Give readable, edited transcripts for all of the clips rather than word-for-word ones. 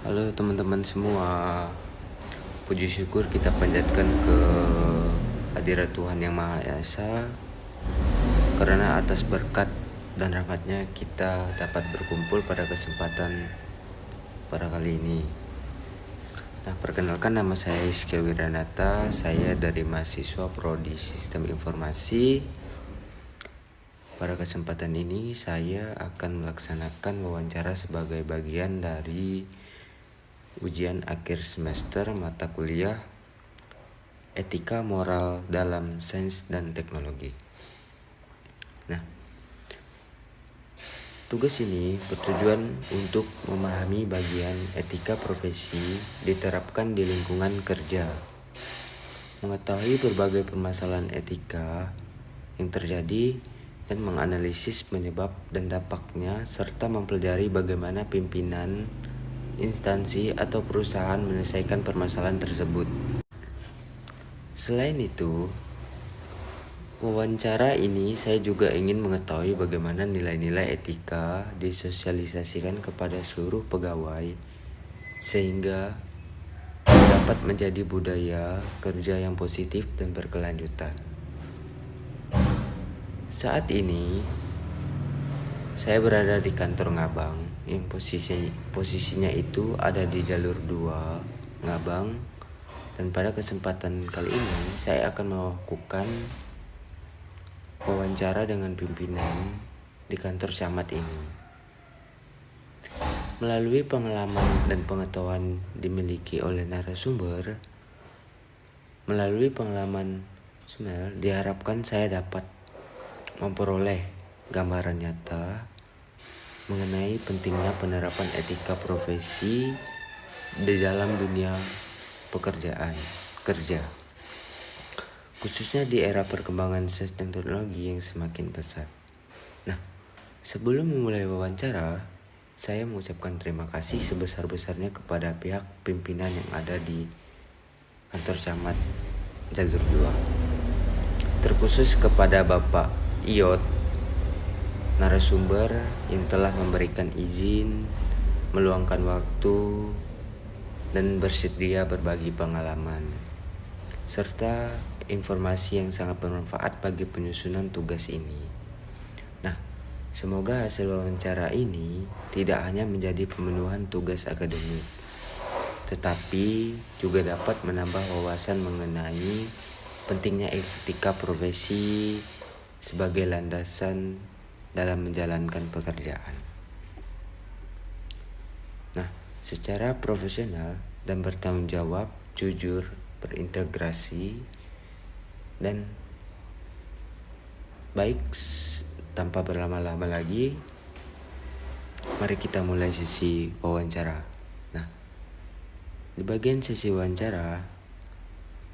Halo teman-teman semua, puji syukur kita panjatkan ke hadirat Tuhan Yang Maha Esa, karena atas berkat dan rahmatnya kita dapat berkumpul pada kesempatan pada kali ini. Nah, perkenalkan, nama saya Rizky Wiranata, saya dari mahasiswa Prodi Sistem Informasi. Pada kesempatan ini saya akan melaksanakan wawancara sebagai bagian dari ujian akhir semester mata kuliah Etika Moral dalam Sains dan Teknologi. Nah, tugas ini bertujuan untuk memahami bagian etika profesi diterapkan di lingkungan kerja, mengetahui berbagai permasalahan etika yang terjadi dan menganalisis penyebab dan dampaknya, serta mempelajari bagaimana pimpinan instansi atau perusahaan menyelesaikan permasalahan tersebut. Selain itu, wawancara ini saya juga ingin mengetahui bagaimana nilai-nilai etika disosialisasikan kepada seluruh pegawai sehingga dapat menjadi budaya kerja yang positif dan berkelanjutan. Saat ini saya berada di kantor Ngabang yang posisinya itu ada di jalur 2 Ngabang, dan pada kesempatan kali ini saya akan melakukan wawancara dengan pimpinan di kantor camat ini. Melalui pengalaman dan pengetahuan dimiliki oleh narasumber, diharapkan saya dapat memperoleh gambaran nyata mengenai pentingnya penerapan etika profesi di dalam dunia pekerjaan kerja, khususnya di era perkembangan sains dan teknologi yang semakin pesat. Nah, sebelum memulai wawancara, saya mengucapkan terima kasih sebesar-besarnya kepada pihak pimpinan yang ada di kantor camat jalur 2, terkhusus kepada Bapak Iot, narasumber yang telah memberikan izin, meluangkan waktu, dan bersedia berbagi pengalaman serta informasi yang sangat bermanfaat bagi penyusunan tugas ini. Nah, semoga hasil wawancara ini tidak hanya menjadi pemenuhan tugas akademik, tetapi juga dapat menambah wawasan mengenai pentingnya etika profesi sebagai landasan dalam menjalankan pekerjaan. Nah, secara profesional dan bertanggung jawab, jujur, berintegrasi, dan baik, tanpa berlama-lama lagi, mari kita mulai sesi wawancara. Nah, di bagian sesi wawancara,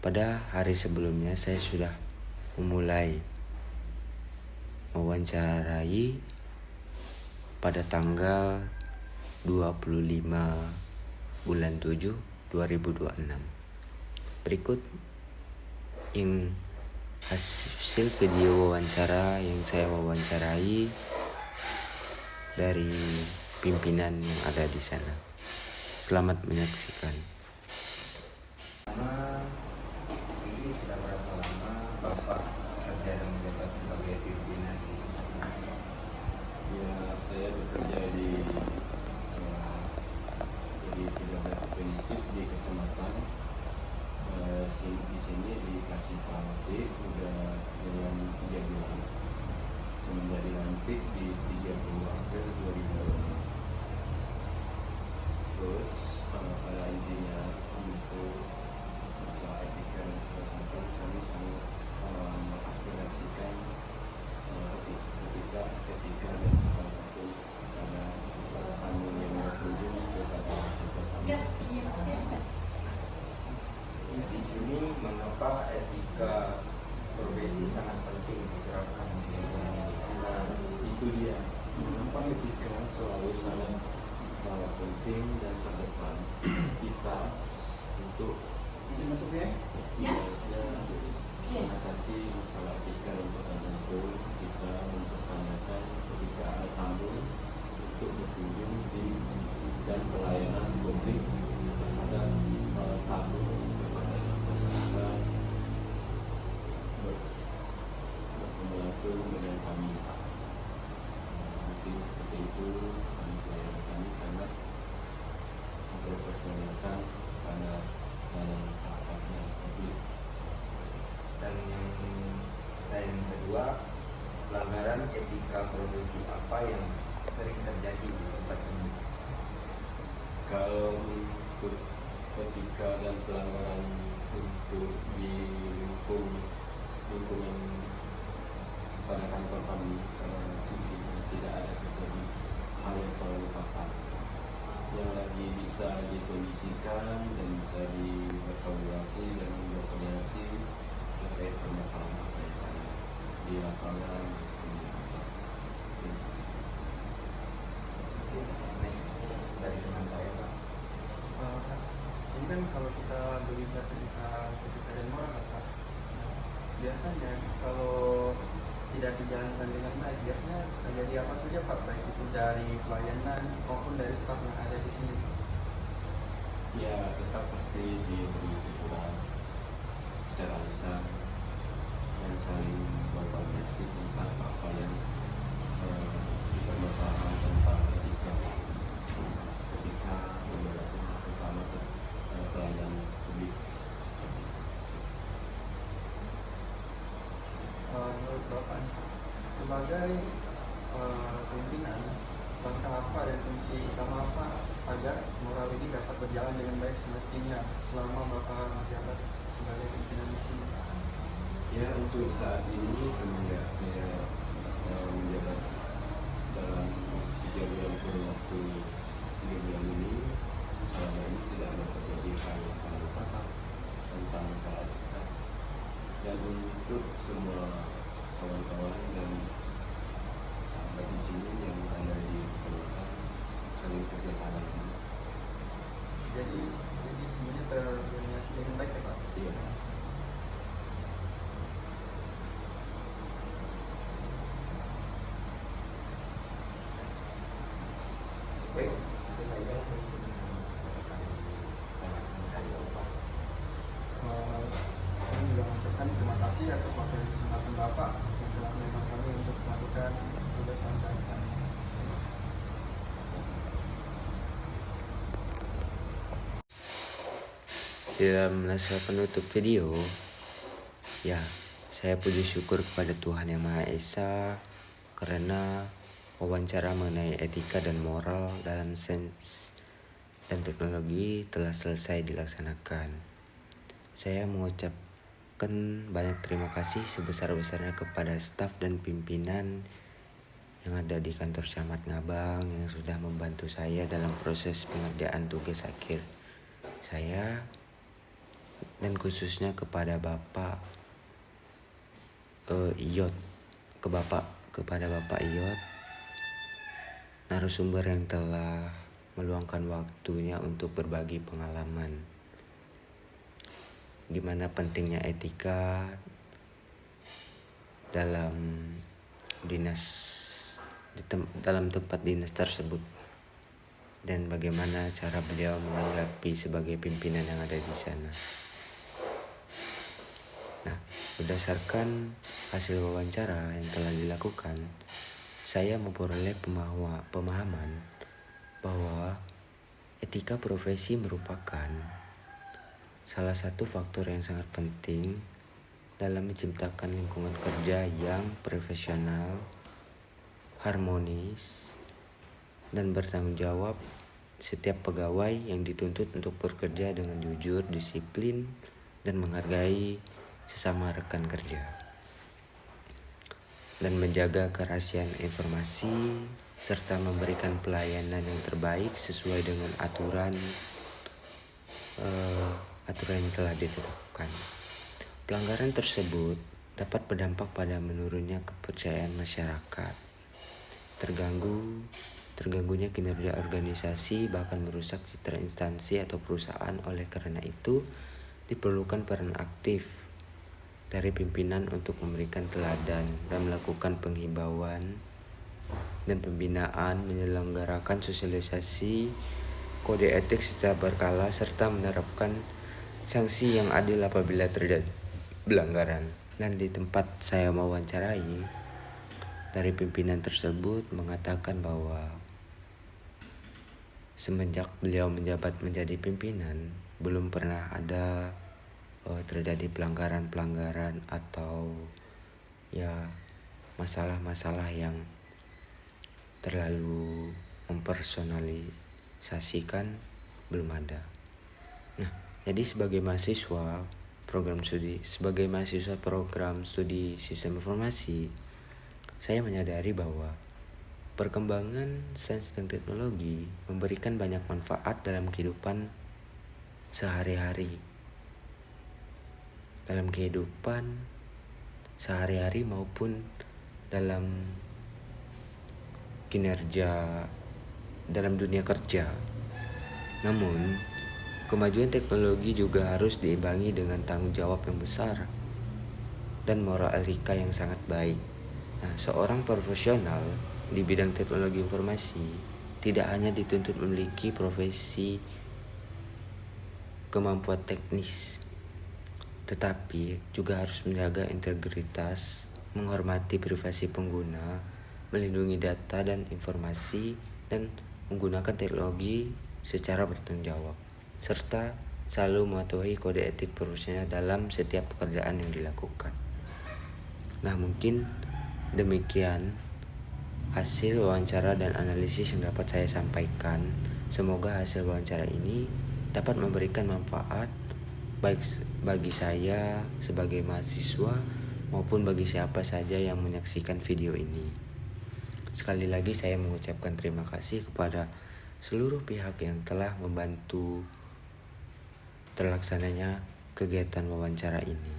pada hari sebelumnya saya sudah memulai mewawancarai pada tanggal 25 bulan 7 2026. Berikut yang hasil video wawancara yang saya wawancarai dari pimpinan yang ada di sana. Selamat menyaksikan. Ini sudah berapa lama Bapak kerja dan menjabat sebagai pimpinan? Ya, saya bekerja di pejabat definitif di kecamatan. Di sini dikasih Pawati udah jalan 3 bulan. Semenjak dilantik di 30 April 2026. Terus pada intinya untuk masalah etika dan sopan kami sangat mengaspirasikan etika dan sopan santun kepada para tamu yang berkunjung kepada kantor kami. Di sini mengapa etika profesi sangat penting diterapkan di lingkungan ini? Nah, itu dia mengapa etika selalu sangat penting dan terdepan kita untuk mengatasi masalah etika dan sopan santun. Kita mempertanyakan ketika ada tamu untuk berkunjung di dan pelayanan publik Kalau untuk etika dan pelanggaran untuk di lingkungan pada kantor kami, tidak ada terjadi hal yang terlalu fatal yang lagi bisa dikondisikan dan bisa berkolaborasi dan berkoordinasi terkait permasalahan apa yang ada di lapangan. Next dari teman saya Pak. Ini kan kalau kita berbicara tentang etika dan moral Pak, biasanya kalau tidak dijalankan dengan baik, biasanya terjadi apa saja Pak, baik itu dari pelayanan maupun dari staf yang ada di sini. Ya, tetap pasti diberi teguran secara lisan dan saling berkoordinasi tentang apa yang dipermasalahkan tentang etika ketika membedakan terutama pelayanan publik. Menurut Bapak, sebagai pimpinan, langkah apa dan kunci utama apa agar moral ini dapat berjalan dengan baik semestinya selama Bapak menjabat sebagai pimpinan di sini? Ya, untuk saat ini semenjak saya menjabat dalam 3 bulan kurun waktu 3 bulan ini, selama ini tidak ada terjadi hal yang terlalu fatal tentang masalah etika. Dan untuk semua kawan-kawan dan sahabat di sini yang ada di kecamatan saling kerjasama. Jadi semuanya terorganisasi dengan baik ya Pak? Iya. Baik, itu saja untuk Bapak. Kami juga mengucapkan terima kasih atas waktu dan kesempatan Bapak yang telah menerima kami untuk melakukan tugas wawancara kami. Terima kasih. Dalam naskah penutup video, ya, saya puji syukur kepada Tuhan Yang Maha Esa karena wawancara mengenai etika dan moral dalam sains dan teknologi telah selesai dilaksanakan. Saya mengucapkan banyak terima kasih sebesar-besarnya kepada staf dan pimpinan yang ada di kantor Camat Ngabang yang sudah membantu saya dalam proses pengerjaan tugas akhir saya, dan khususnya kepada Bapak Iyot, kepada Bapak Iyot, narasumber yang telah meluangkan waktunya untuk berbagi pengalaman di mana pentingnya etika dalam dalam tempat dinas tersebut dan bagaimana cara beliau menanggapi sebagai pimpinan yang ada di sana. Nah, berdasarkan hasil wawancara yang telah dilakukan, saya memperoleh pemahaman bahwa etika profesi merupakan salah satu faktor yang sangat penting dalam menciptakan lingkungan kerja yang profesional, harmonis, dan bertanggung jawab. Setiap pegawai yang dituntut untuk bekerja dengan jujur, disiplin, dan menghargai sesama rekan kerja, dan menjaga kerahasiaan informasi serta memberikan pelayanan yang terbaik sesuai dengan aturan yang telah ditetapkan. Pelanggaran tersebut dapat berdampak pada menurunnya kepercayaan masyarakat, terganggunya kinerja organisasi, bahkan merusak citra instansi atau perusahaan. Oleh karena itu, diperlukan peran aktif dari pimpinan untuk memberikan teladan dan melakukan penghimbauan dan pembinaan, menyelenggarakan sosialisasi kode etik secara berkala, serta menerapkan sanksi yang adil apabila terjadi pelanggaran. Dan di tempat saya mewawancarai, dari pimpinan tersebut mengatakan bahwa semenjak beliau menjabat menjadi pimpinan, belum pernah ada terjadi pelanggaran atau ya masalah-masalah yang terlalu mempersonalisasikan belum ada. Nah, jadi sebagai mahasiswa program studi sistem informasi, saya menyadari bahwa perkembangan sains dan teknologi memberikan banyak manfaat dalam kehidupan sehari-hari. Maupun dalam kinerja dalam dunia kerja. Namun, kemajuan teknologi juga harus diimbangi dengan tanggung jawab yang besar dan moral etika yang sangat baik. Nah, seorang profesional di bidang teknologi informasi tidak hanya dituntut memiliki profesi kemampuan teknis, tetapi juga harus menjaga integritas, menghormati privasi pengguna, melindungi data dan informasi, dan menggunakan teknologi secara bertanggung jawab, serta selalu mematuhi kode etik profesional dalam setiap pekerjaan yang dilakukan. Nah, mungkin demikian hasil wawancara dan analisis yang dapat saya sampaikan. Semoga hasil wawancara ini dapat memberikan manfaat baik bagi saya sebagai mahasiswa maupun bagi siapa saja yang menyaksikan video ini. Sekali lagi saya mengucapkan terima kasih kepada seluruh pihak yang telah membantu terlaksananya kegiatan wawancara ini.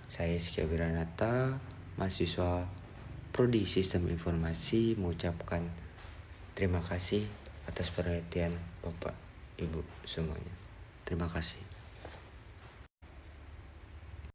Saya Rizky Wiranata, mahasiswa Prodi Sistem Informasi, mengucapkan terima kasih atas perhatian Bapak Ibu semuanya. Terima kasih.